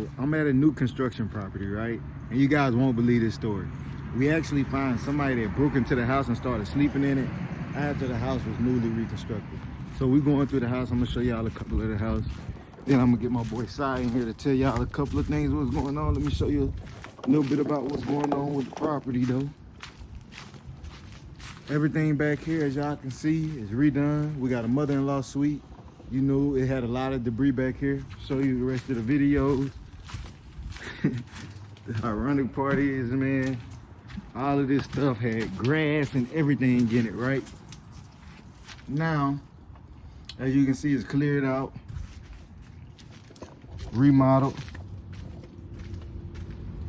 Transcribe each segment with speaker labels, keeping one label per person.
Speaker 1: So I'm at a new construction property, right? And you guys won't believe this story. We actually find somebody that broke into the house and started sleeping in it after the house was newly reconstructed. So we're going through the house. I'm gonna show y'all a couple of the house. Then I'm gonna get my boy Sai in here to tell y'all a couple of things what's going on. Let me show you a little bit about what's going on with the property though. Everything back here, as y'all can see, is redone. We got a mother-in-law suite. You know, it had a lot of debris back here. Show you the rest of the videos. The ironic part is, man, all of this stuff had grass and everything in it, right? Now, as you can see, it's cleared out, remodeled.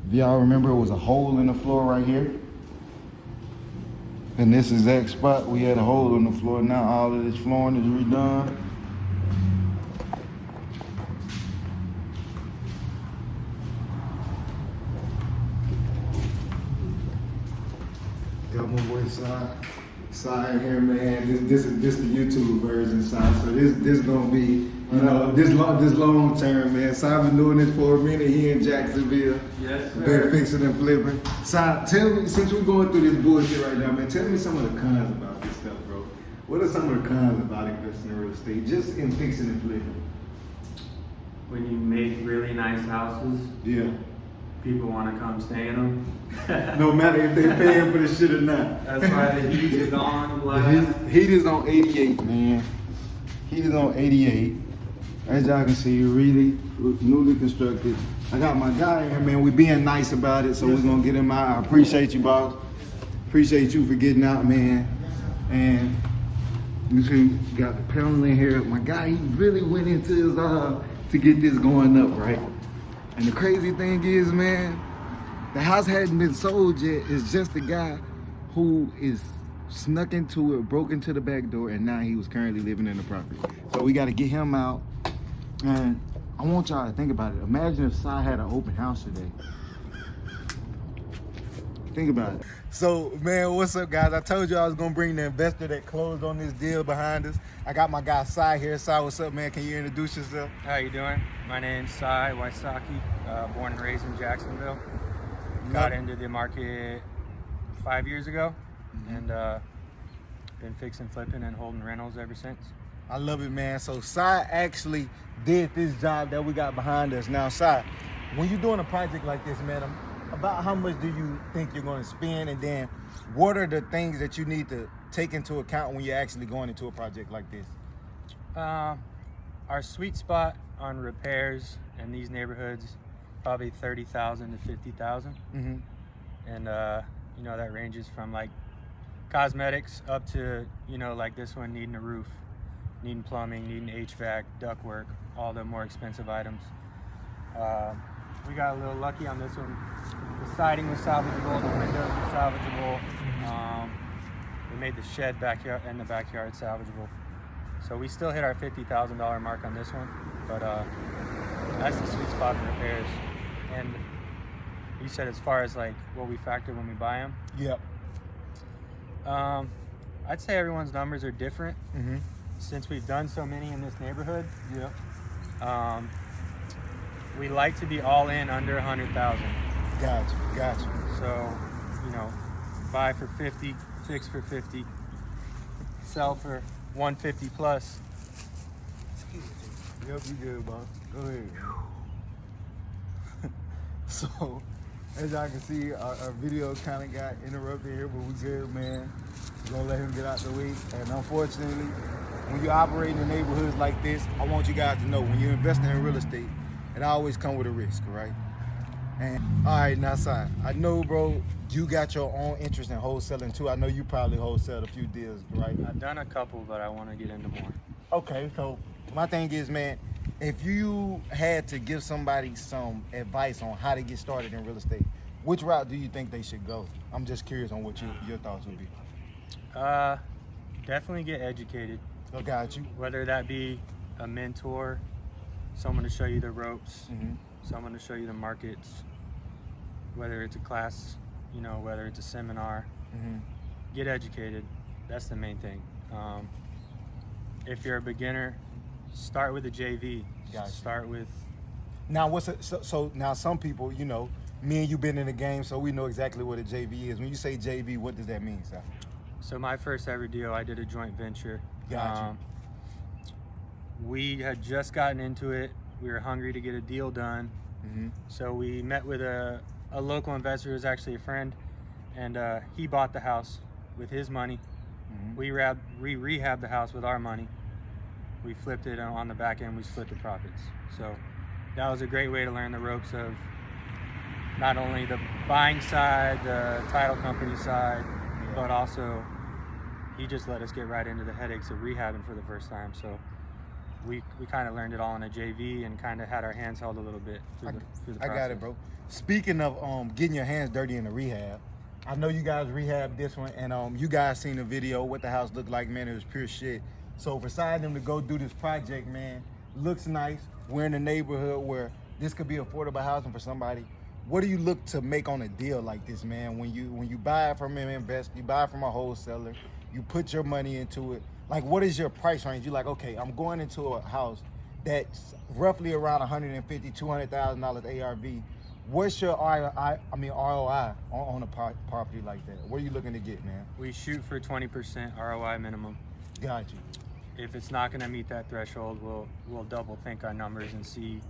Speaker 1: If y'all remember, it was a hole in the floor right here. In this exact spot, we had a hole in the floor. Now all of this flooring is redone. Got my boy Sai in here, man. This is the YouTube version, Sai. So this gonna be, you know, this long term, man. Sai been doing this for a minute here in Jacksonville.
Speaker 2: Yes, sir.
Speaker 1: Been fixing and flipping. Sai, tell me, since we're going through this bullshit right now, man, tell me some of the cons about this stuff, bro. What are some of the cons about investing in real estate, just in fixing and flipping?
Speaker 2: When you make really nice houses,
Speaker 1: Yeah.
Speaker 2: people want to come stay in them.
Speaker 1: No matter if they're paying for the shit or not.
Speaker 2: That's why the heat is on.
Speaker 1: The heat is on 88, man. Heat is on 88. As y'all can see, really newly constructed. I got my guy here, man. We being nice about it, so we're gonna get him out. I appreciate you, boss. Appreciate you for getting out, man. And you see, got the panel in here. My guy, he really went into his to get this going up, right? And the crazy thing is, man, the house hadn't been sold yet. It's just the guy who is snuck into it, broke into the back door, and now he was currently living in the property. So we got to get him out. And I want y'all to think about it. Imagine if Sai had an open house today. Think about it. So, man, what's up, guys? I told you I was going to bring the investor that closed on this deal behind us. I got my guy Sai here. Sai, what's up, man? Can you introduce yourself?
Speaker 2: How you doing? My name's Sai Waisaki, born and raised in Jacksonville. Got into the market 5 years ago, and been fixing, flipping, and holding rentals ever since.
Speaker 1: I love it, man. So Sai actually did this job that we got behind us. Now, Sai, when you're doing a project like this, man, about how much do you think you're going to spend, and then what are the things that you need to take into account when you're actually going into a project like this?
Speaker 2: Our sweet spot on repairs in these neighborhoods, probably 30,000 to 50,000,
Speaker 1: Mm-hmm.
Speaker 2: and you know, that ranges from like cosmetics up to, you know, like this one needing a roof, needing plumbing, needing HVAC, ductwork, all the more expensive items. We got a little lucky on this one. The siding was salvageable, the windows were salvageable. We made the shed backyard and the backyard salvageable. So we still hit our $50,000 mark on this one, but that's the sweet spot in repairs. And you said as far as like what we factor when we buy them?
Speaker 1: Yep.
Speaker 2: I'd say everyone's numbers are different.
Speaker 1: Mm-hmm.
Speaker 2: Since we've done so many in this neighborhood,
Speaker 1: Yep.
Speaker 2: we like to be all in under 100,000.
Speaker 1: Gotcha.
Speaker 2: So, you know, buy for 50, fix for 50, sell for 150 plus.
Speaker 1: Yep, you good, boss. Go ahead. So, as y'all can see, our video kind of got interrupted here, but we good, man. We're gonna let him get out the way. And unfortunately, when you operate in neighborhoods like this, I want you guys to know, when you're investing in real estate, it always comes with a risk, right? And all right, now, Sai, I know, bro, you got your own interest in wholesaling too. I know you probably wholesaled a few deals, right?
Speaker 2: I've done a couple, but I want to get into more.
Speaker 1: Okay, so my thing is, man, if you had to give somebody some advice on how to get started in real estate, which route do you think they should go? I'm just curious on what your thoughts would be.
Speaker 2: Definitely get educated.
Speaker 1: I got you.
Speaker 2: Whether that be a mentor, someone to show you the ropes,
Speaker 1: Mm-hmm.
Speaker 2: someone to show you the markets, whether it's a class, you know, whether it's a seminar,
Speaker 1: Mm-hmm.
Speaker 2: get educated. That's the main thing. If you're a beginner, start with a JV.
Speaker 1: Gotcha.
Speaker 2: Start with
Speaker 1: Now, so now some people, you know, me and you been in the game, so we know exactly what a JV is. When you say JV, what does that mean, sir?
Speaker 2: So my first ever deal, I did a joint venture.
Speaker 1: Gotcha.
Speaker 2: We had just gotten into it. We were hungry to get a deal done.
Speaker 1: Mm-hmm.
Speaker 2: So we met with a local investor who was actually a friend, and he bought the house with his money.
Speaker 1: Mm-hmm.
Speaker 2: We rehabbed the house with our money. We flipped it, and on the back end, we split the profits. So that was a great way to learn the ropes of not only the buying side, the title company side, but also he just let us get right into the headaches of rehabbing for the first time. So we kind of learned it all in a JV and kind of had our hands held a little bit through the process.
Speaker 1: I got it, bro. Speaking of getting your hands dirty in the rehab, I know you guys rehabbed this one, and you guys seen the video, what the house looked like, man. It was pure shit. So for them to go do this project, man, looks nice. We're in a neighborhood where this could be affordable housing for somebody. What do you look to make on a deal like this, man? When you buy it from an investor, you buy it from a wholesaler, you put your money into it. Like, what is your price range? You're like, okay, I'm going into a house that's roughly around $150,000, $200,000 ARV. What's your ROI on a property like that? What are you looking to get, man?
Speaker 2: We shoot for 20% ROI minimum.
Speaker 1: Got you.
Speaker 2: If it's not going to meet that threshold, we'll double think our numbers and see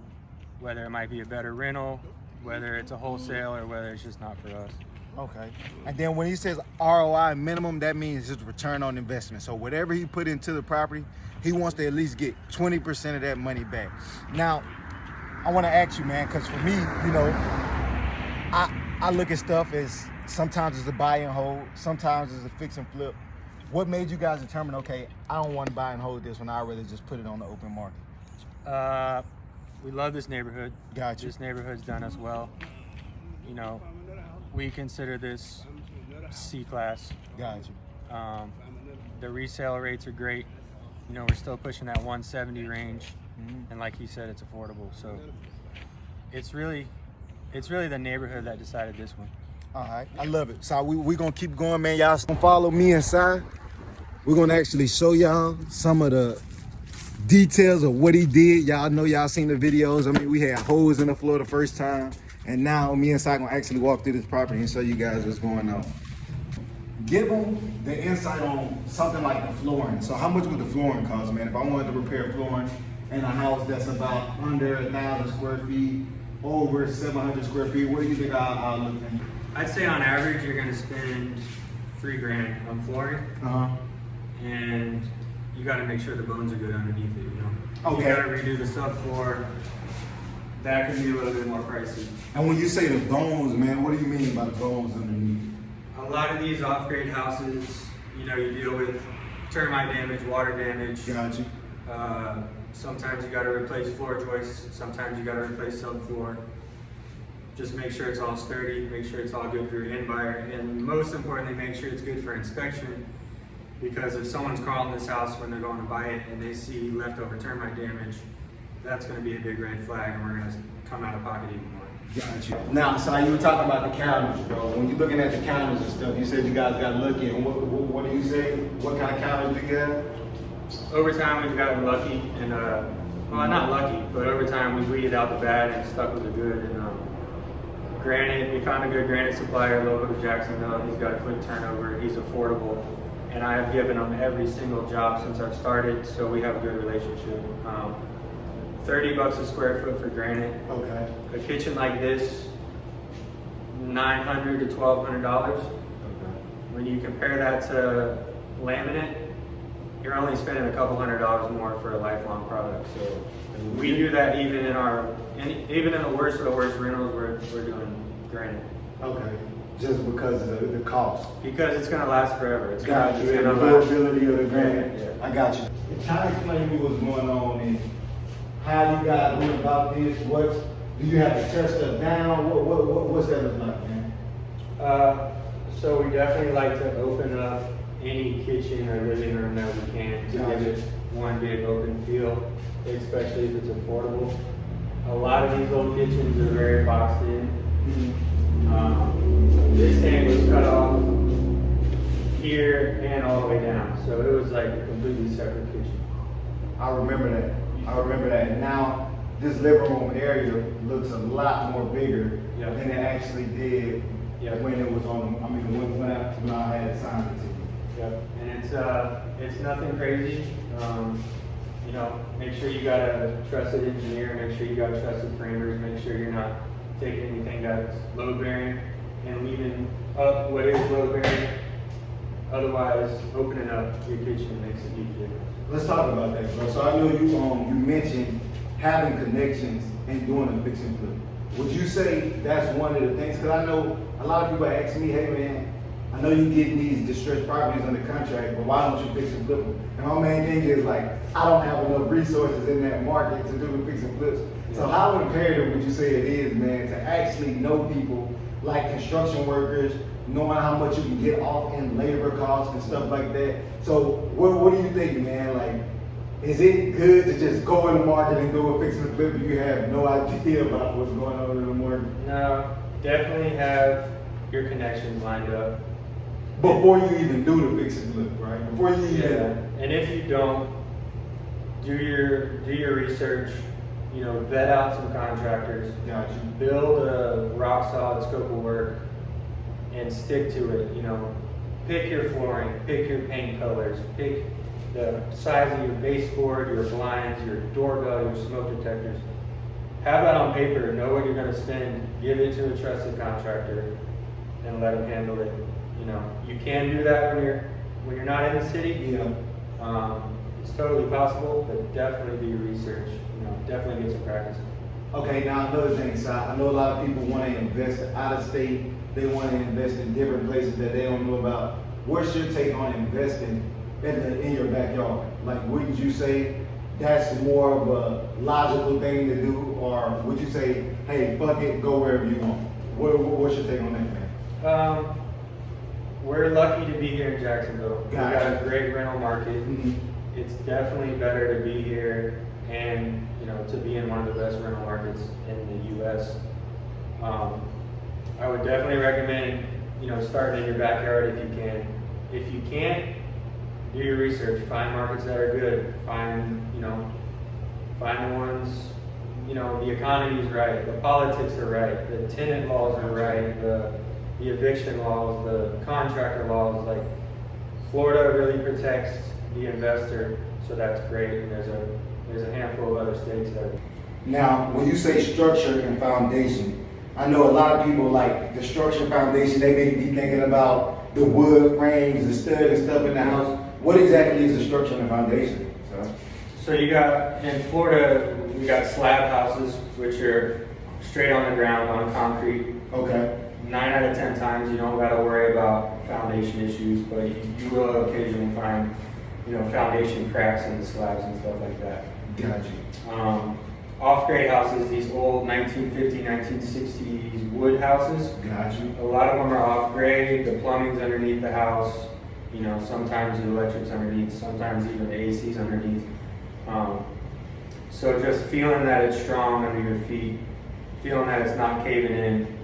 Speaker 2: whether it might be a better rental, whether it's a wholesale, or whether it's just not for us.
Speaker 1: Okay. And then when he says ROI minimum, that means just return on investment. So whatever he put into the property, he wants to at least get 20% of that money back. Now, I want to ask you, man, because for me, you know, I look at stuff as sometimes it's a buy and hold, sometimes it's a fix and flip. What made you guys determine, okay, I don't want to buy and hold this one, I'd rather just put it on the open market?
Speaker 2: We love this neighborhood.
Speaker 1: Gotcha.
Speaker 2: This neighborhood's done us well. You know, we consider this C-class.
Speaker 1: Gotcha.
Speaker 2: The resale rates are great. You know, we're still pushing that 170 range, and like he said, it's affordable. So it's really the neighborhood that decided this one.
Speaker 1: All right, I love it. So we're gonna keep going, man. Y'all follow me inside. We're gonna actually show y'all some of the details of what he did. Y'all know, y'all seen the videos. I mean, we had holes in the floor the first time, and now me and Sai gonna actually walk through this property and show you guys what's going on. Give them the insight on something like the flooring. So how much would the flooring cost, man? If I wanted to repair flooring in a house that's about under 1,000 square feet, over 700 square feet, what do you think I'll look at?
Speaker 2: I'd say on average you're gonna spend $3,000 on flooring, and you got to make sure the bones are good underneath it. You know,
Speaker 1: okay.
Speaker 2: You got to redo the subfloor. That can be a little bit more pricey.
Speaker 1: And when you say the bones, man, what do you mean by the bones underneath?
Speaker 2: A lot of these off-grade houses, you know, you deal with termite damage, water damage.
Speaker 1: Gotcha.
Speaker 2: Sometimes you got to replace floor joists. Sometimes you got to replace subfloor. Just make sure it's all sturdy. Make sure it's all good for your end buyer, and most importantly, make sure it's good for inspection. Because if someone's crawling this house when they're going to buy it and they see leftover termite damage, that's going to be a big red flag, and we're going to come out of pocket even more.
Speaker 1: Gotcha. Now, so you were talking about the counters, bro. When you're looking at the counters and stuff, you said you guys got lucky. And what do you say? What kind of counters do you have?
Speaker 2: Over time, we've gotten lucky, and well, not lucky, but over time we weeded out the bad and stuck with the good. And granite, we found a good granite supplier local to Jacksonville. He's got a quick turnover. He's affordable. And I have given them every single job since I've started, so we have a good relationship. $30 a square foot for granite.
Speaker 1: Okay.
Speaker 2: A kitchen like this, $900 to $1,200.
Speaker 1: Okay.
Speaker 2: When you compare that to laminate, you're only spending a couple $100 more for a lifelong product. So we do that even in the worst of the worst rentals. We're doing granite.
Speaker 1: Okay. Just because of the cost.
Speaker 2: Because it's gonna last forever. It's
Speaker 1: Got
Speaker 2: gonna,
Speaker 1: you.
Speaker 2: it's
Speaker 1: And the
Speaker 2: gonna last.
Speaker 1: durability of the granite.
Speaker 2: Yeah.
Speaker 1: I got you. Kind of explain to me what's going on and how you guys went about this. What do you have to tear stuff down? What's that look like, man?
Speaker 2: So we definitely like to open up any kitchen or living room that we can to give it one big open feel, especially if it's affordable. A lot of these old kitchens are very boxed in. This thing was cut off here and all the way down, so it was like a completely separate kitchen.
Speaker 1: I remember that. And now this living room area looks a lot more bigger
Speaker 2: Yeah.
Speaker 1: than it actually did
Speaker 2: Yeah.
Speaker 1: when it was on, I mean, when I had it signed it to you.
Speaker 2: Yep. And it's nothing crazy. You know, make sure you got a trusted engineer, make sure you got trusted framers, make sure you're not taking anything that's load bearing and leaving up what is load bearing. Otherwise, opening up your kitchen makes a huge difference.
Speaker 1: Let's talk about that, bro. So I know you mentioned having connections and doing a fix and flip. Would you say that's one of the things? Because I know a lot of people ask me, hey man, I know you get these distressed properties under contract, but why don't you fix and flip them? And my main thing is like, I don't have enough resources in that market to do the fix and flips. So how imperative would you say it is, man, to actually know people like construction workers, knowing how much you can get off in labor costs and stuff like that? So what do you think, man? Like, is it good to just go in the market and do a fix and flip if you have no idea about what's going on in the market?
Speaker 2: No, definitely have your connections lined up.
Speaker 1: Before you even do the fix and flip, right? Before you even...
Speaker 2: Yeah. And if you don't, do your research, you know, vet out some contractors,
Speaker 1: Got you.
Speaker 2: build a rock solid scope of work and stick to it. You know, pick your flooring, pick your paint colors, pick the size of your baseboard, your blinds, your doorbell, your smoke detectors. Have that on paper, know what you're going to spend, give it to a trusted contractor and let them handle it. You know, you can do that when you're not in the city.
Speaker 1: Yeah.
Speaker 2: It's totally possible, but definitely do your research. You know, definitely get some practice.
Speaker 1: Okay, now another thing, Si. I know a lot of people want to invest out of state. They want to invest in different places that they don't know about. What's your take on investing in your backyard? Like, would you say that's more of a logical thing to do, or would you say, hey, fuck it, go wherever you want? What's your take on that, man?
Speaker 2: We're lucky to be here in Jacksonville. We've got
Speaker 1: Gotcha.
Speaker 2: a great rental market.
Speaker 1: Mm-hmm.
Speaker 2: It's definitely better to be here and, you know, to be in one of the best rental markets in the U.S. I would definitely recommend, you know, starting in your backyard if you can. If you can't, do your research. Find markets that are good. Find the ones, you know, the economy's right, the politics are right, the tenant laws are right, the eviction laws, the contractor laws. Like, Florida really protects the investor, so that's great. And there's a handful of other states that.
Speaker 1: Now, when you say structure and foundation, I know a lot of people like the structure and foundation, they may be thinking about the wood frames, the stud and stuff in the house. What exactly is the structure and the foundation?
Speaker 2: So you got, in Florida, we got slab houses, which are straight on the ground on concrete.
Speaker 1: Okay.
Speaker 2: 9 out of 10 times you don't gotta worry about foundation issues, but you will occasionally find, you know, foundation cracks in the slabs and stuff like that.
Speaker 1: Got you.
Speaker 2: Off-grade houses, these old 1950s, 1960s wood houses,
Speaker 1: Got you.
Speaker 2: a lot of them are off-grade, the plumbing's underneath the house, you know, sometimes the electric's underneath, sometimes even the AC's underneath. So just feeling that it's strong under your feet, feeling that it's not caving in,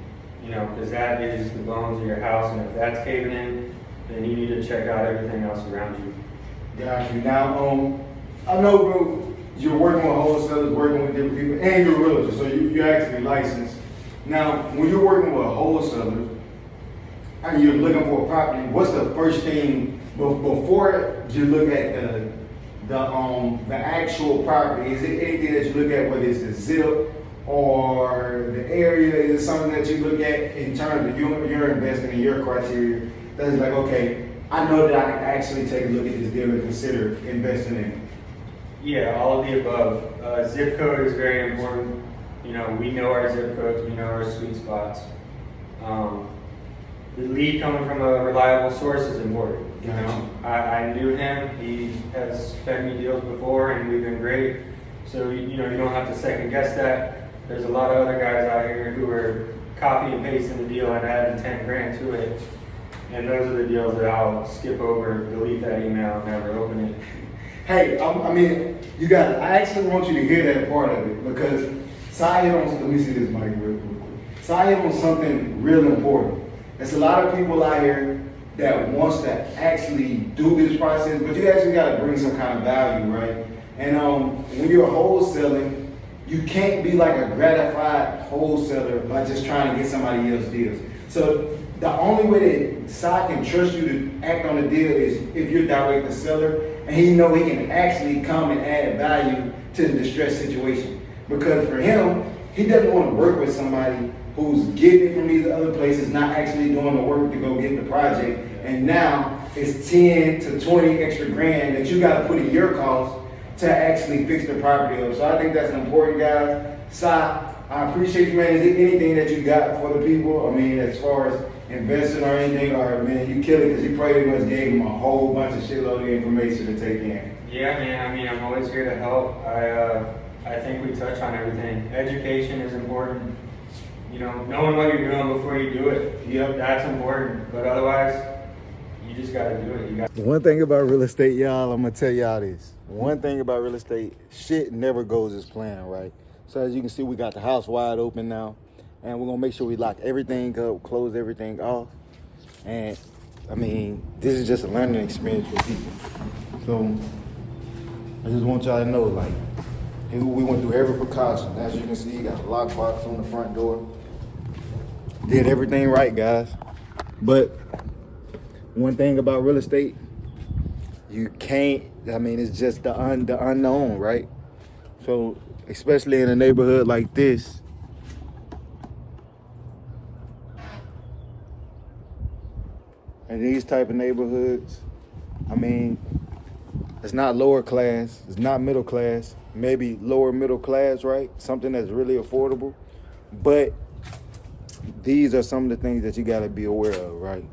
Speaker 2: you know, because that is the bones of your house, and if that's caving in, then you need to check out everything else around you.
Speaker 1: Got you. Now, I know, bro, you're working with wholesalers, working with different people, and you're a realtor, so you're actually licensed. Now, when you're working with wholesalers and you're looking for a property, what's the first thing before you look at the actual property? Is it anything that you look at, whether it's the zip or the area? Is it something that you look at in terms of you're investing in your criteria? That's like, okay, I know that I can actually take a look at this deal and consider investing in it.
Speaker 2: Yeah, all of the above. Zip code is very important. You know, we know our zip codes, we know our sweet spots. The lead coming from a reliable source is important. You know, I knew him. He has fed me deals before, and we've been great. So you know, you don't have to second guess that. There's a lot of other guys out here who are copy and pasting the deal and adding 10 grand to it, and those are the deals that I'll skip over, delete that email, and never open it.
Speaker 1: Hey, I mean, you got. I actually want you to hear that part of it because Si hit on. Let me see this mic real quick. Si hit on something real important. There's a lot of people out here that wants to actually do this process, but you actually got to bring some kind of value, right? And when you're wholesaling, you can't be like a gratified wholesaler by just trying to get somebody else's deals. So the only way that Sai can trust you to act on a deal is if you're direct the seller and he know he can actually come and add value to the distressed situation. Because for him, he doesn't want to work with somebody who's getting it from these other places, not actually doing the work to go get the project. And now it's 10 to 20 extra grand that you got to put in your cost to actually fix the property up. So I think that's important, guys. Sai, I appreciate you, man. Is there anything that you got for the people? I mean, as far as investing or anything, or man, you kill it because you pretty much gave them a whole bunch of shitload of information to take in.
Speaker 2: Yeah, man. I mean, I'm always here to help. I think we touch on everything. Education is important. You know, knowing what you're doing before you do it.
Speaker 1: Yep.
Speaker 2: That's important. But otherwise, you just got to do it. You got.
Speaker 1: One thing about real estate, y'all, I'm gonna tell y'all this. One thing about real estate, shit never goes as planned, right? So as you can see, we got the house wide open now, and we're gonna make sure we lock everything up, close everything off. And I mean, this is just a learning experience for people. So I just want y'all to know, like, we went through every precaution. As you can see, you got a lockbox on the front door. Did everything right, guys. But one thing about real estate, you can't, I mean, it's just the unknown, right? So, especially in a neighborhood like this, in these type of neighborhoods, I mean, it's not lower class, it's not middle class, maybe lower middle class, right? Something that's really affordable. But these are some of the things that you gotta be aware of, right?